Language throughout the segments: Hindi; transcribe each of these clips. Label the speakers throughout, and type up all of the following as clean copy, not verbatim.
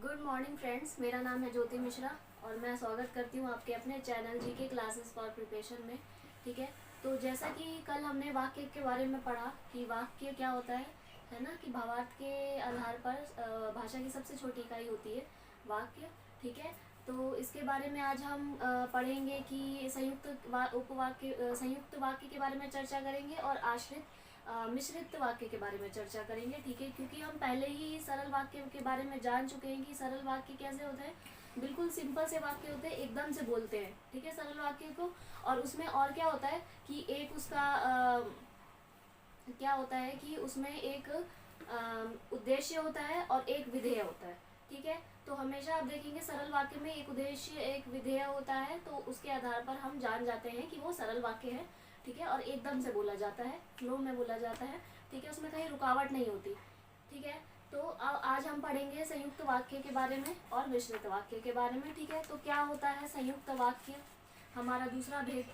Speaker 1: गुड मॉर्निंग फ्रेंड्स, मेरा नाम है ज्योति मिश्रा और मैं स्वागत करती हूँ आपके अपने channel GK classes for preparation में। ठीक है, तो जैसा कि कल हमने वाक्य के बारे में पढ़ा कि वाक्य क्या होता है ना, कि भावार्थ के आधार पर भाषा की सबसे छोटी इकाई होती है वाक्य। ठीक है, तो इसके बारे में आज हम पढ़ेंगे कि संयुक्त वाक्य के बारे में चर्चा करेंगे और आश्रित मिश्रित वाक्य के बारे में चर्चा करेंगे। ठीक है, क्योंकि हम पहले ही सरल वाक्य के बारे में जान चुके हैं कि सरल वाक्य कैसे होते हैं। बिल्कुल सिंपल से वाक्य होते हैं, एकदम से बोलते हैं। ठीक है, सरल वाक्य को। और उसमें और क्या होता है कि एक उसका क्या होता है कि उसमें एक उद्देश्य होता है और एक विधेय होता है। ठीक है, तो हमेशा आप देखेंगे सरल वाक्य में एक उद्देश्य एक विधेय होता है, तो उसके आधार पर हम जान जाते हैं कि वो सरल वाक्य है। ठीक है, और एकदम से बोला जाता है, फ्लो में बोला जाता है। ठीक है, उसमें कहीं रुकावट नहीं होती। ठीक है, तो आज हम पढ़ेंगे संयुक्त वाक्य के बारे में और मिश्रित वाक्य के बारे में। ठीक है, तो क्या होता है संयुक्त वाक्य, हमारा दूसरा भेद।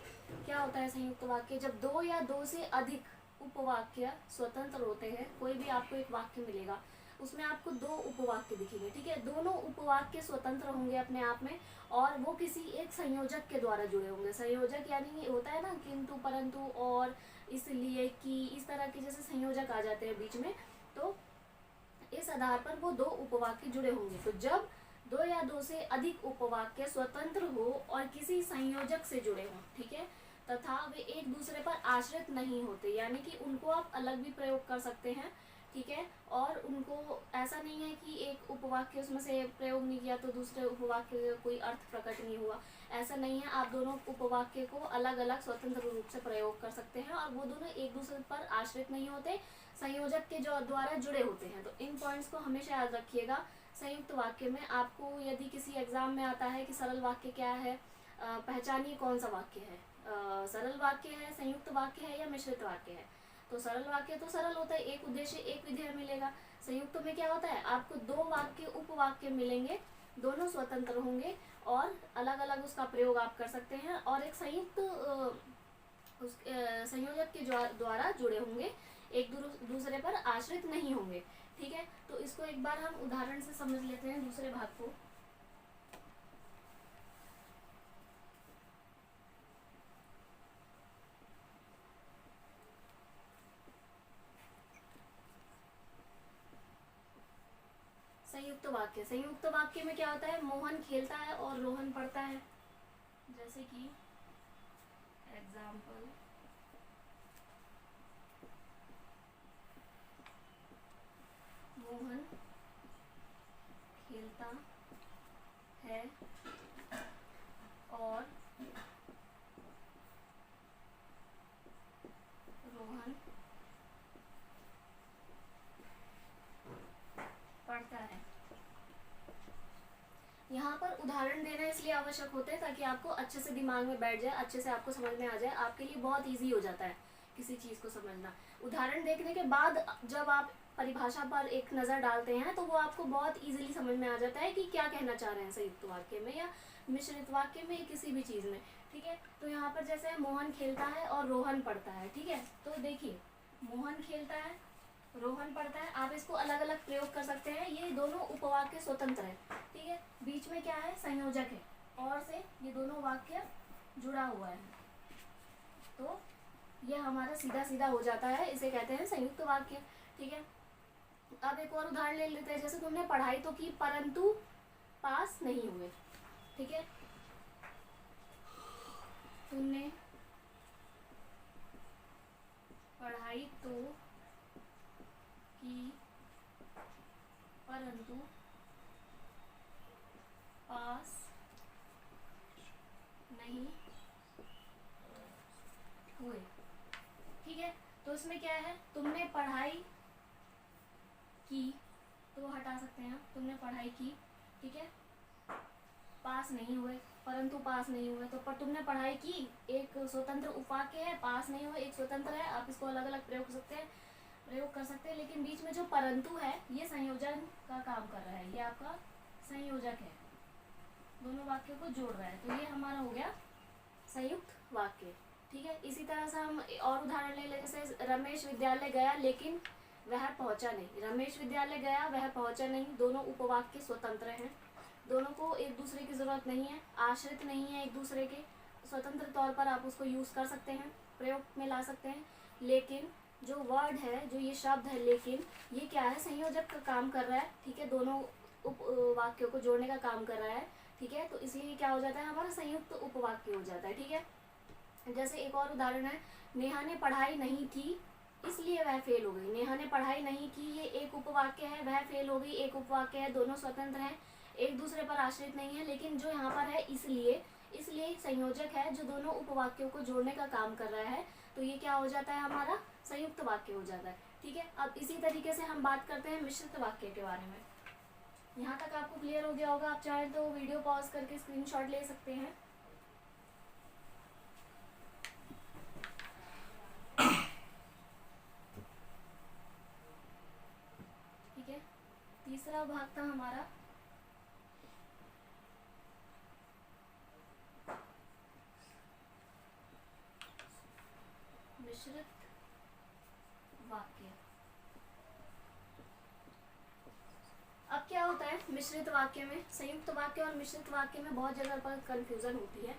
Speaker 1: क्या होता है संयुक्त वाक्य? जब दो या दो से अधिक उपवाक्य स्वतंत्र होते हैं। कोई भी आपको एक वाक्य मिलेगा, उसमें आपको दो उपवाक्य दिखेंगे। ठीक है, दोनों उपवाक्य स्वतंत्र होंगे अपने आप में और वो किसी एक संयोजक के द्वारा जुड़े होंगे। संयोजक यानी होता है ना किंतु, परंतु, और, इसलिए, कि, इस तरह के जैसे संयोजक आ जाते हैं बीच में, तो इस आधार पर वो दो उपवाक्य जुड़े होंगे। तो जब दो या दो से अधिक उपवाक्य स्वतंत्र हो और किसी संयोजक से जुड़े हों, ठीक है, तथा वे एक दूसरे पर आश्रित नहीं होते, यानी कि उनको आप अलग भी प्रयोग कर सकते हैं। ठीक है, और उनको ऐसा नहीं है कि एक उपवाक्य उसमें से प्रयोग नहीं किया तो दूसरे उपवाक्य का कोई अर्थ प्रकट नहीं हुआ। ऐसा नहीं है, आप दोनों उपवाक्य को अलग अलग स्वतंत्र रूप से प्रयोग कर सकते हैं और वो दोनों एक दूसरे पर आश्रित नहीं होते, संयोजक के जो द्वारा जुड़े होते हैं। तो इन पॉइंट्स को हमेशा याद रखिएगा। संयुक्त वाक्य में आपको यदि किसी एग्जाम में आता है कि सरल वाक्य क्या है, पहचानिए कौन सा वाक्य है, सरल वाक्य है, संयुक्त वाक्य है या मिश्रित वाक्य है। तो सरल वाक्य तो सरल होता है, एक उद्देश्य एक विधेय मिलेगा। संयुक्त में क्या होता है, आपको दो वाक्य उपवाक्य मिलेंगे, दोनों स्वतंत्र होंगे और अलग अलग उसका प्रयोग आप कर सकते हैं और एक संयुक्त उस संयोजक के द्वारा जुड़े होंगे, एक दूसरे पर आश्रित नहीं होंगे। ठीक है, तो इसको एक बार हम उदाहरण से समझ लेते हैं दूसरे भाग को। संयुक्त वाक्य में क्या होता है, मोहन खेलता है और रोहन पढ़ता है। जैसे कि एग्जाम्पल, मोहन खेलता है और रोहन पढ़ता है। यहाँ पर उदाहरण देना इसलिए आवश्यक होता है ताकि आपको अच्छे से दिमाग में बैठ जाए, अच्छे से आपको समझ में आ जाए। आपके लिए बहुत इजी हो जाता है किसी चीज़ को समझना। उदाहरण देखने के बाद जब आप परिभाषा पर एक नज़र डालते हैं तो वो आपको बहुत इजीली समझ में आ जाता है कि क्या कहना चाह रहे हैं संयुक्त वाक्य में या मिश्रित वाक्य में, किसी भी चीज़ में। ठीक है, तो यहाँ पर जैसे मोहन खेलता है और रोहन पढ़ता है। ठीक है, तो देखिए मोहन खेलता है, रोहन पढ़ता है, आप इसको अलग अलग प्रयोग कर सकते हैं। ये दोनों उपवाक्य स्वतंत्र है। ठीक है, बीच में क्या है, संयोजक है और से ये दोनों वाक्य जुड़ा हुआ है, तो ये हमारा सीधा सीधा हो जाता है, इसे कहते हैं संयुक्त वाक्य। ठीक है, अब एक और उदाहरण ले लेते हैं। जैसे तुमने पढ़ाई तो की परंतु पास नहीं हुए। ठीक है, तुमने पढ़ाई तो की परंतु पास नहीं हुए। ठीक है, तो इसमें क्या है, तुमने पढ़ाई की, तो हटा सकते हैं, तुमने पढ़ाई की, ठीक है, पास नहीं हुए, परंतु पास नहीं हुए, तो पर तुमने पढ़ाई की एक स्वतंत्र उपवाक्य है, पास नहीं हुए एक स्वतंत्र है। आप इसको अलग अलग प्रयोग कर सकते हैं, लेकिन बीच में जो परंतु है ये संयोजन का काम कर रहा है, ये आपका संयोजक है, दोनों वाक्यों को जोड़ रहा है। तो ये हमारा हो गया संयुक्त वाक्य। ठीक है, इसी तरह से हम और उदाहरण ले लें। जैसे रमेश विद्यालय गया लेकिन वह पहुंचा नहीं। रमेश विद्यालय गया, वह पहुंचा नहीं। दोनों उपवाक्य स्वतंत्र हैं, दोनों को एक दूसरे की जरूरत नहीं है, आश्रित नहीं है एक दूसरे के, स्वतंत्र तौर पर आप उसको यूज कर सकते हैं, प्रयोग में ला सकते हैं। लेकिन जो वर्ड है, जो ये शब्द है लेकिन, ये क्या है, संयोजक का काम कर रहा है, ठीक है, दोनों उपवाक्यों को जोड़ने का काम कर रहा है, ठीक है। तो इसलिए क्या हो जाता है, हमारा संयुक्त उपवाक्य हो जाता है, ठीक है। जैसे एक और उदाहरण है, नेहा ने पढ़ाई नहीं की इसलिए वह फेल हो गई। नेहा ने पढ़ाई नहीं की, ये एक उपवाक्य है, वह फेल हो गई एक उपवाक्य है, दोनों स्वतंत्र हैं, एक दूसरे पर आश्रित नहीं है। लेकिन जो यहाँ पर है इसलिए, इसलिए संयोजक है जो दोनों उपवाक्यों को जोड़ने का काम कर रहा है, तो ये क्या हो जाता है, हमारा संयुक्त वाक्य हो जाता है, ठीक है। अब इसी तरीके से हम बात करते हैं मिश्रित वाक्य के बारे में। यहाँ तक आपको क्लियर हो गया होगा, आप चाहें तो वीडियो पॉज करके स्क्रीनशॉट ले सकते हैं। ठीक है, तीसरा भाग था हमारा मिश्रित वाक्य। अब क्या होता है मिश्रित वाक्य में, संयुक्त वाक्य और मिश्रित वाक्य में बहुत जगह पर कंफ्यूजन होती है,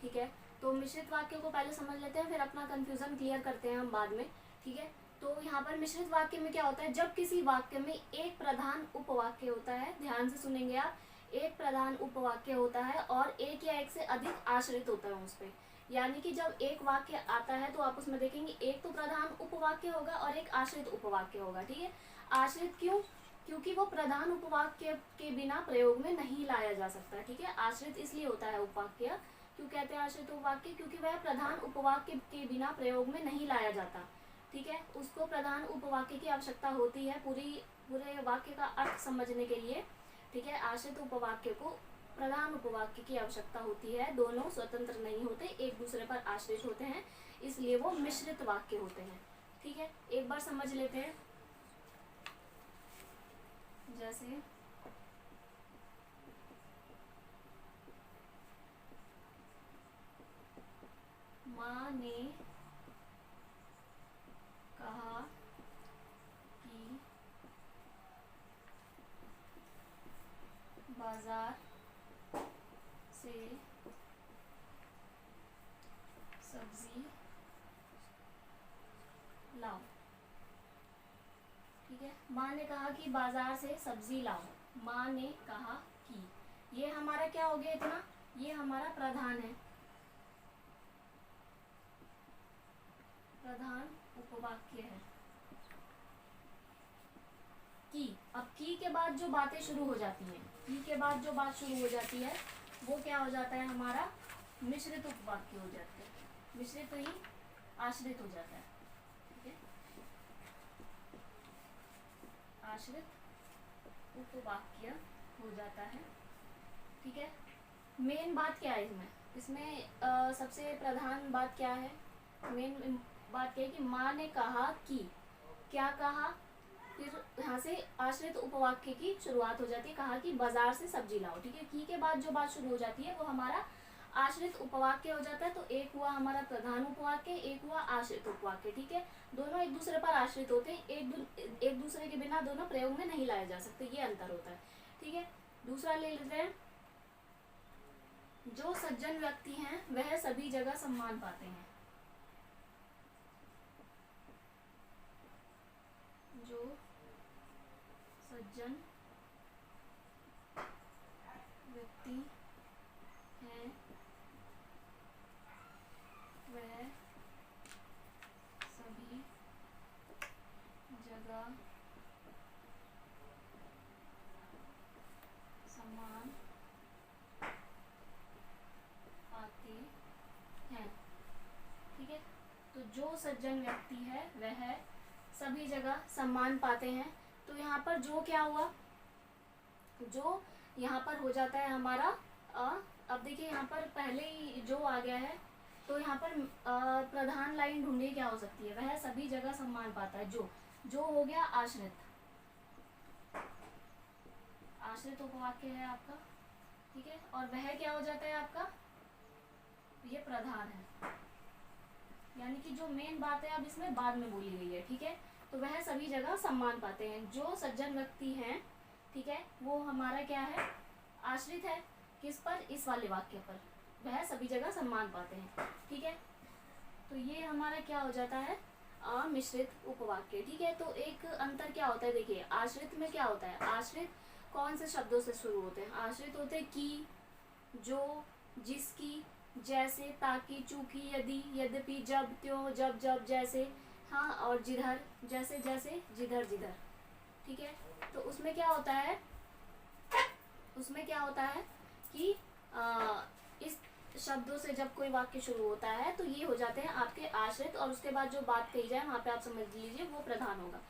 Speaker 1: ठीक है। तो मिश्रित वाक्य को पहले समझ लेते हैं, फिर अपना कंफ्यूजन क्लियर करते हैं हम बाद में, ठीक है। तो यहाँ पर मिश्रित वाक्य में क्या होता है, जब किसी वाक्य में एक प्रधान उपवाक्य होता है, ध्यान से सुनेंगे आप, एक प्रधान उपवाक्य होता है और एक या एक से अधिक आश्रित होता है उस पर। यानी कि जब एक वाक्य आता है तो आप उसमें देखेंगे एक तो प्रधान उपवाक्य होगा और एक आश्रित उपवाक्य होगा, ठीक है। आश्रित क्यों, क्योंकि वो प्रधान उपवाक्य के बिना प्रयोग में नहीं लाया जा सकता, ठीक है। आश्रित इसलिए होता है उपवाक्य, क्यों कहते हैं आश्रित उपवाक्य, क्योंकि वह प्रधान उपवाक्य के बिना प्रयोग में नहीं लाया जाता, ठीक है। उसको प्रधान उपवाक्य की आवश्यकता होती है पूरे वाक्य का अर्थ समझने के लिए, ठीक है। आश्रित उपवाक्य को प्रधान उपवाक्य की आवश्यकता होती है, दोनों स्वतंत्र नहीं होते, एक दूसरे पर आश्रित होते हैं, इसलिए वो मिश्रित वाक्य होते हैं, ठीक है। एक बार समझ लेते हैं, जैसे माँ ने कहा कि बाजार से सब्जी लाओ, ठीक है। माँ ने कहा कि बाजार से सब्जी लाओ, माँ ने कहा कि, ये हमारा क्या हो गया इतना, ये हमारा प्रधान है, प्रधान उपवाक्य है। की, अब की के बाद जो बातें शुरू हो जाती हैं, की के बाद जो बात शुरू हो जाती है वो क्या हो जाता है, हमारा मिश्रित उपवाक्य हो जाते हैं, मिश्रित ही आश्रित हो जाता है, ठीक है। आश्रित उपवाक्य हो जाता है, ठीक है। मेन बात क्या है इसमें सबसे प्रधान बात क्या है, मेन बात क्या है कि माँ ने कहा कि, क्या कहा, फिर यहाँ से आश्रित उपवाक्य की शुरुआत हो जाती है, कहा कि बाजार से सब्जी लाओ, ठीक है। की के बाद जो बात शुरू हो जाती है वो हमारा आश्रित उपवाक्य हो जाता है। तो एक हुआ हमारा प्रधान उपवाक्य, एक हुआ आश्रित उपवाक्य, ठीक है। दोनों एक दूसरे पर आश्रित होते हैं, एक दूसरे के बिना दोनों प्रयोग में नहीं लाए जा सकते, ये अंतर होता है, ठीक है। दूसरा ले लेते हैं, जो सज्जन व्यक्ति हैं वह सभी जगह सम्मान पाते हैं, जो सज्जन व्यक्ति हैं वह सभी जगह सम्मान पाते हैं, ठीक है। तो जो सज्जन व्यक्ति है वह सभी जगह सम्मान पाते हैं। तो यहाँ पर जो क्या हुआ, जो यहाँ पर हो जाता है हमारा अब देखिए यहाँ पर पहले ही जो आ गया है, तो यहाँ पर प्रधान लाइन ढूंढिए क्या हो सकती है, वह सभी जगह सम्मान पाता है, जो हो गया आश्रित, आश्रित उपवाक्य है आपका, ठीक है। और वह क्या हो जाता है आपका, ये प्रधान है, यानी कि जो मेन बात है अब इसमें बाद में बोली गई है, ठीक है। तो वह सभी जगह सम्मान पाते हैं। जो सज्जन व्यक्ति हैं, ठीक है, वो हमारा क्या है, आश्रित है किस पर, इस वाले वाक्य पर, वह सभी जगह सम्मान पाते हैं, ठीक है। तो ये हमारा क्या हो जाता है, मिश्रित उपवाक्य, ठीक है। तो एक अंतर क्या होता है, देखिए आश्रित में क्या होता है, आश्रित कौन से शब्दों से शुरू होते हैं, आश्रित होते हैं की, जो, जिसकी, जैसे, ताकि, चूंकि, यदि, यद्यपि, जब, त्यों, जब जब, जैसे, हाँ, और जिधर, जैसे जैसे, जिधर जिधर, ठीक है। तो उसमें क्या होता है, उसमें क्या होता है कि इस शब्दों से जब कोई वाक्य शुरू होता है तो ये हो जाते हैं आपके आश्रित, और उसके बाद जो बात कही जाए वहाँ पे आप समझ लीजिए वो प्रधान होगा।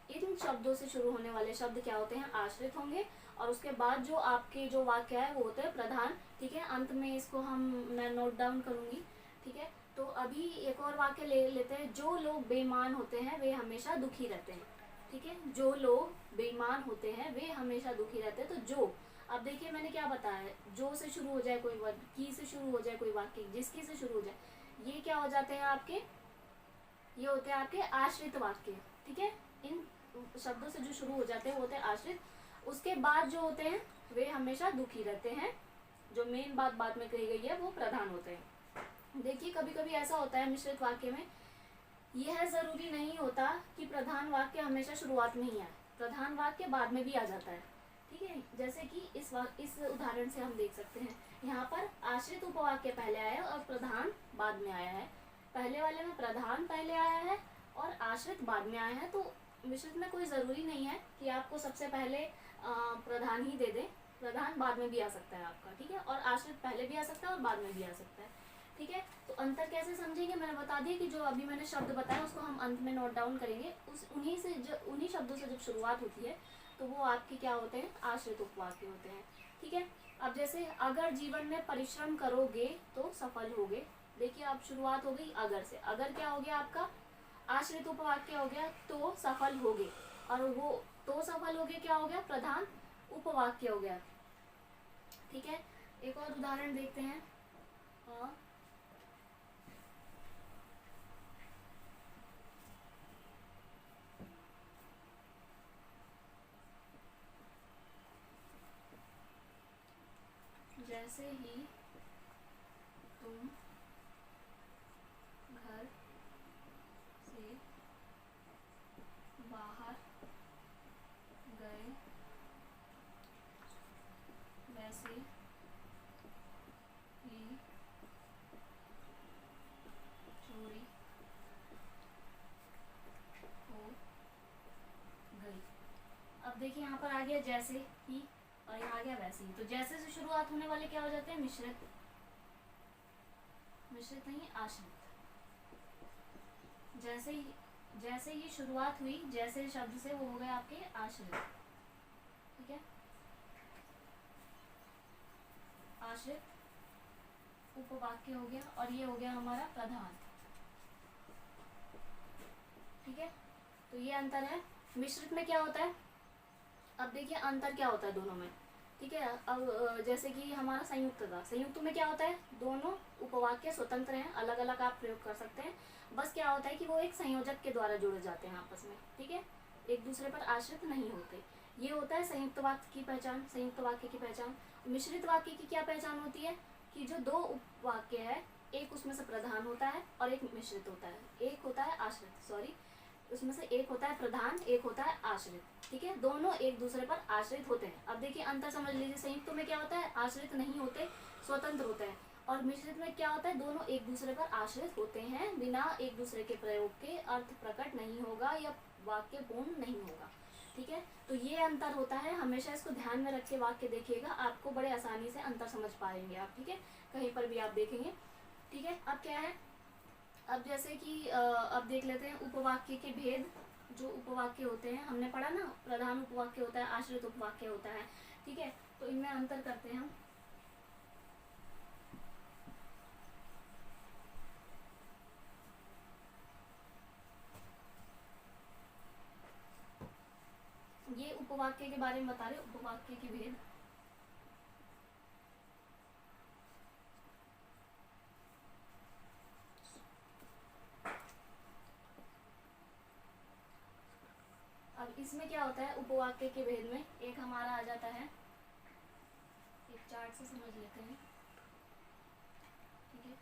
Speaker 1: इन शब्दों से शुरू होने वाले शब्द क्या होते हैं, आश्रित होंगे, और उसके बाद जो आपके जो वाक्य है वो होते हैं प्रधान, ठीक है। अंत में इसको मैं नोट डाउन करूंगी, ठीक है। तो अभी एक और वाक्य ले लेते हैं, जो लोग बेईमान होते हैं वे हमेशा दुखी रहते हैं, ठीक है। जो लोग बेईमान होते हैं वे हमेशा दुखी रहते हैं। तो जो, अब देखिए मैंने क्या बताया, जो से शुरू हो जाए कोई वर्ड, की से शुरू हो जाए कोई वाक्य, जिसकी से शुरू हो जाए, ये क्या हो जाते हैं आपके, ये होते हैं आपके आश्रित वाक्य, ठीक है। इन शब्दों से जो शुरू हो जाते हैं वो होते हैं आश्रित। उसके बाद जो होते हैं वे हमेशा दुखी रहते हैं, जो मेन बात बाद में कही गई है वो प्रधान होते हैं। देखिए कभी कभी ऐसा होता है मिश्रित वाक्य में, यह जरूरी नहीं होता कि प्रधान वाक्य हमेशा शुरुआत में ही आए, प्रधान वाक्य बाद में भी आ जाता है, ठीक है। जैसे कि इस उदाहरण से हम देख सकते हैं, यहाँ पर आश्रित उपवाक्य पहले आया और प्रधान बाद में आया है। पहले वाले में प्रधान पहले आया है और आश्रित बाद में आया है। तो मिश्रित में कोई ज़रूरी नहीं है कि आपको सबसे पहले प्रधान ही दे दें, प्रधान बाद में भी आ सकता है आपका, ठीक है, और आश्रित पहले भी आ सकता है और बाद में भी आ सकता है, ठीक है। तो अंतर कैसे समझेंगे, मैंने बता दिया कि जो अभी मैंने शब्द बताया उसको हम अंत में नोट डाउन करेंगे। उन्हीं शब्दों से जब शुरुआत होती है तो वो आपके क्या होते हैं, आश्रित उपवाक्य होते हैं, ठीक है। अब जैसे अगर जीवन में परिश्रम करोगे तो सफल होगे, देखिए अब शुरुआत हो गई अगर से, अगर क्या हो गया आपका, आश्रित उपवाक्य हो गया, तो सफल होगे, और वो तो सफल होगे क्या हो गया, प्रधान उपवाक्य हो गया, ठीक है। एक और उदाहरण देखते हैं, जैसे ही तुम घर से बाहर गए वैसे ही चोरी हो गई। अब देखिए यहाँ पर आ गया जैसे ही और यहाँ आ गया वैसे ही। तो जैसे से शुरुआत होने वाले क्या हो जाते हैं, मिश्रित, मिश्रित नहीं आश्रित। जैसे ही शुरुआत हुई जैसे शब्द से, वो हो गए आपके आश्रित, ठीक है। आश्रित उपवाक्य हो गया और ये हो गया हमारा प्रधान, ठीक है। तो ये अंतर है। मिश्रित में क्या होता है, अब देखिए अंतर क्या होता है दोनों में, ठीक है। अब जैसे कि हमारा संयुक्त था, संयुक्त में क्या होता है, दोनों उपवाक्य स्वतंत्र हैं, अलग अलग आप प्रयोग कर सकते हैं, बस क्या होता है कि वो एक संयोजक के द्वारा जुड़े जाते हैं आपस में, ठीक है, एक दूसरे पर आश्रित नहीं होते। ये होता है संयुक्त वाक्य की पहचान, संयुक्त वाक्य की पहचान। मिश्रित वाक्य की क्या पहचान होती है कि जो दो उपवाक्य है, एक उसमें से प्रधान होता है और एक मिश्रित होता है, एक होता है आश्रित, सॉरी, उसमें से एक होता है प्रधान, एक होता है आश्रित, ठीक है, दोनों एक दूसरे पर आश्रित होते हैं। अब देखिए अंतर समझ लीजिए, संयुक्त में क्या होता है, आश्रित नहीं होते, स्वतंत्र होते हैं, और मिश्रित में क्या होता है, दोनों एक दूसरे पर आश्रित होते हैं, बिना एक दूसरे के प्रयोग के अर्थ प्रकट नहीं होगा या वाक्य पूर्ण नहीं होगा, ठीक है। तो ये अंतर होता है, हमेशा इसको ध्यान में रख के वाक्य देखिएगा, आपको बड़े आसानी से अंतर समझ पाएंगे आप, ठीक है, कहीं पर भी आप देखेंगे, ठीक है। अब क्या है, अब जैसे कि अब देख लेते हैं उपवाक्य के भेद। जो उपवाक्य होते हैं हमने पढ़ा ना, प्रधान उपवाक्य होता है, आश्रित उपवाक्य होता है, ठीक है। तो इनमें अंतर करते हैं हम। ये उपवाक्य के बारे में बता रहे, उपवाक्य के भेद। इसमें क्या होता है उपवाक्य के भेद में, एक हमारा आ जाता है, एक चार्ट से समझ लेते हैं, ठीक है।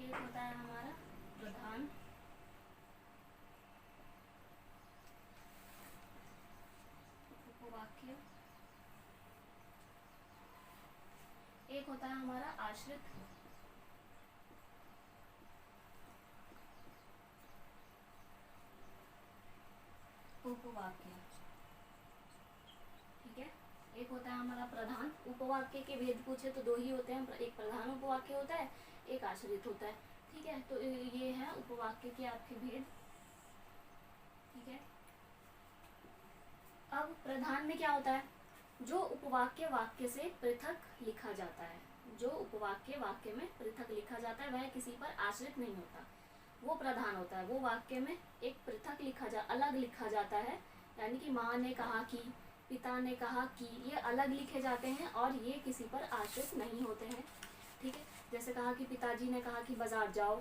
Speaker 1: एक होता है हमारा प्रधान, उपवाक्य, एक होता है हमारा आश्रित, उपवाक्य, ठीक है। एक होता है हमारा प्रधान। उपवाक्य के भेद पूछे तो दो ही होते हैं, एक प्रधान उपवाक्य होता है, एक आश्रित होता है, ठीक है। तो ये है उपवाक्य के आपके भेद, ठीक है। अब प्रधान में क्या होता है, जो उपवाक्य वाक्य से पृथक लिखा जाता है, जो उपवाक्य वाक्य में पृथक लिखा जाता है वह किसी पर आश्रित नहीं होता, वो प्रधान होता है। वो वाक्य में एक पृथक अलग लिखा जाता है, यानी कि माँ ने कहा कि, पिता ने कहा कि, ये अलग लिखे जाते हैं और ये किसी पर आश्रित नहीं होते हैं, ठीक है। जैसे कहा कि पिताजी ने कहा कि बाजार जाओ,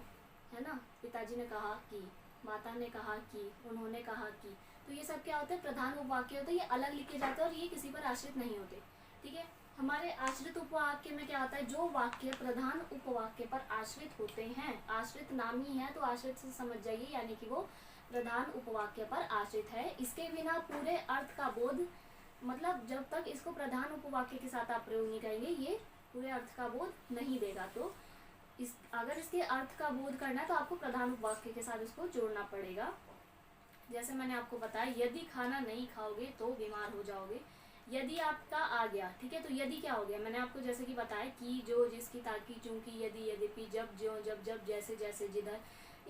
Speaker 1: है ना, पिताजी ने कहा कि, माता ने कहा कि, उन्होंने कहा कि, तो ये सब क्या होते हैं प्रधान उपवाक्य होते हैं, ये अलग लिखे जाते हैं और ये किसी पर आश्रित नहीं होते, ठीक है। हमारे आश्रित उपवाक्य में क्या आता है, जो वाक्य प्रधान उपवाक्य पर आश्रित होते हैं, आश्रित नाम ही है तो आश्रित से समझ जाइए, यानी कि वो प्रधान उपवाक्य पर आश्रित है। इसके बिना पूरे अर्थ का बोध, मतलब जब तक इसको प्रधान उपवाक्य के साथ आप प्रयोग नहीं करेंगे ये पूरे अर्थ का बोध नहीं देगा। तो अगर इसके अर्थ का बोध करना है तो आपको प्रधान उपवाक्य के साथ इसको जोड़ना पड़ेगा। जैसे मैंने आपको बताया, यदि खाना नहीं खाओगे तो बीमार हो जाओगे। यदि आपका आ गया, ठीक है, तो यदि क्या हो गया, मैंने आपको जैसे कि बताया कि, जो, जिसकी, ताकि, चूंकि, यदि, यद्यपि, जब, ज्यों, जब, जैसे, जैसे, जिधर,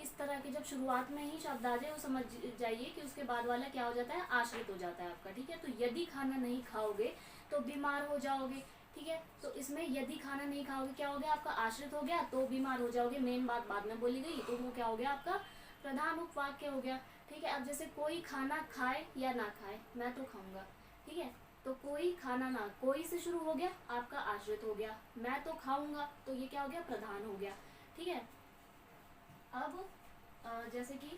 Speaker 1: इस तरह के जब शुरुआत में ही शब्द आ जाए वो समझ जाइए कि उसके बाद वाला क्या हो जाता है, आश्रित हो जाता है आपका, ठीक है। तो यदि खाना नहीं खाओगे तो बीमार हो जाओगे, ठीक है। तो इसमें यदि खाना नहीं खाओगे क्या हो गया, आपका आश्रित हो गया, तो बीमार हो जाओगे, मेन बात बाद में बोली गई, तो वो क्या हो गया, आपका प्रधान उपवाक्य हो गया, ठीक है। अब जैसे कोई खाना खाए या ना खाए, मैं तो खाऊंगा, ठीक है, तो कोई खाना ना, कोई से शुरू हो गया, आपका आश्रित हो गया, मैं तो खाऊंगा, तो ये क्या हो गया, प्रधान हो गया, ठीक है। अब जैसे कि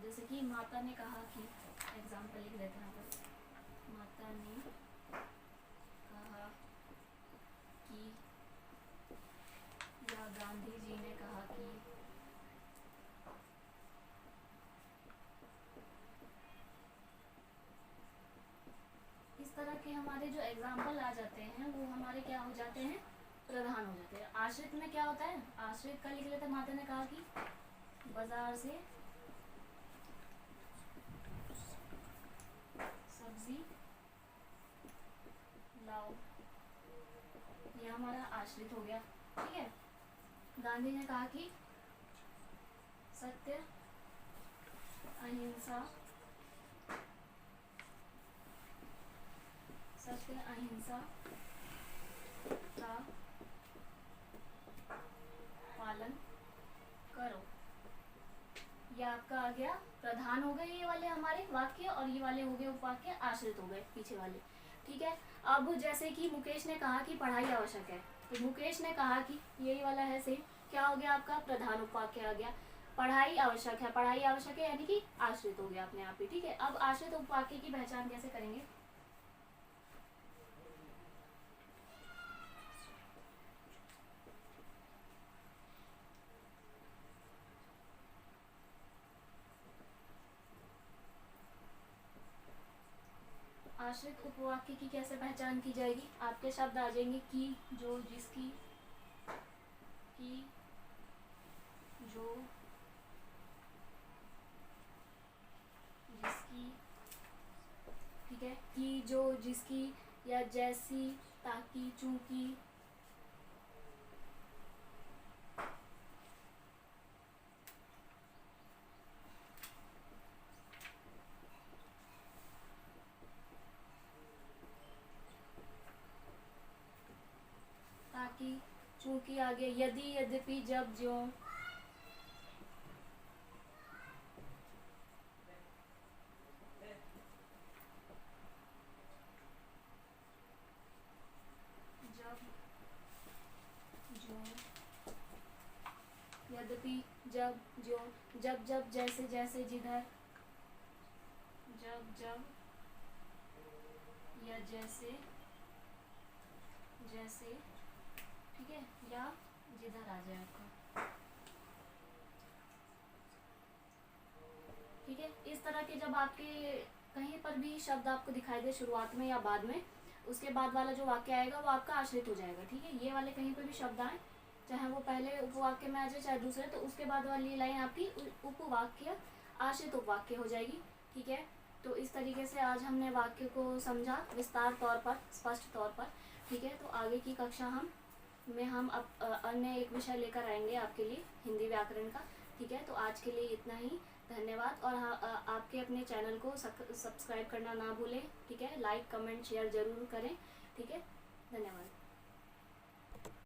Speaker 1: जैसे कि माता ने कहा कि, एग्जाम्पल लिख देते हैं पर, माता ने कहा कि, या गांधी जी ने कहा कि, इस तरह के हमारे जो एग्जाम्पल आ जाते हैं वो हमारे क्या हो जाते हैं, प्रधान हो जाते हैं। आश्रित में क्या होता है, आश्रित का लिख लेते, माता ने कहा कि बाजार से सब्जी लाओ, ये हमारा आश्रित हो गया, ठीक है। गांधी ने कहा कि सत्य, अहिंसा, सत्य अहिंसा का पालन करो, ये आपका आ गया प्रधान हो गए ये वाले हमारे वाक्य, और ये वाले हो गए उपवाक्य आश्रित हो गए पीछे वाले, ठीक है। अब जैसे कि मुकेश ने कहा कि पढ़ाई आवश्यक है, तो मुकेश ने कहा कि, यही वाला है सेम, क्या हो गया आपका प्रधान उपवाक्य आ गया, पढ़ाई आवश्यक है, पढ़ाई आवश्यक है यानी कि आश्रित हो गया अपने आप ही, ठीक है। अब आश्रित उपवाक्य की पहचान कैसे करेंगे, आश्रित उपवाक्य की कैसे पहचान की जाएगी, आपके शब्द आ जाएंगे कि, जो, जिसकी, की, जो, जिसकी, ठीक है, कि, जो, जिसकी, या जैसी, ताकि, चूंकि, ताकि, चूंकि, आगे यदि, यद्यपि, जब, ज्यों, जब, ज्यों, यद्यपि, जब जो, जब जब जैसे जैसे जिधर, जब जब या जैसे जैसे, ठीक है, या जिधर आ जाए आपका, ठीक है। इस तरह के जब आपके कहीं पर भी शब्द आपको दिखाई दे शुरुआत में या बाद में, उसके बाद वाला जो वाक्य आएगा वो आपका आश्रित हो जाएगा, ठीक है। ये वाले कहीं पर भी शब्द आए, चाहे वो पहले उपवाक्य में आ जाए चाहे दूसरे, तो उसके बाद वाली लाइन आपकी उपवाक्य आश्रित उपवाक्य हो जाएगी, ठीक है। तो इस तरीके से आज हमने वाक्य को समझा विस्तार तौर पर, स्पष्ट तौर पर, ठीक है। तो आगे की कक्षा हम अब अन्य एक विषय लेकर आएंगे आपके लिए, हिंदी व्याकरण का, ठीक है। तो आज के लिए इतना ही, धन्यवाद। और हाँ, आपके अपने चैनल को सब्सक्राइब करना ना भूलें, ठीक है। लाइक कमेंट शेयर ज़रूर करें, ठीक है। धन्यवाद।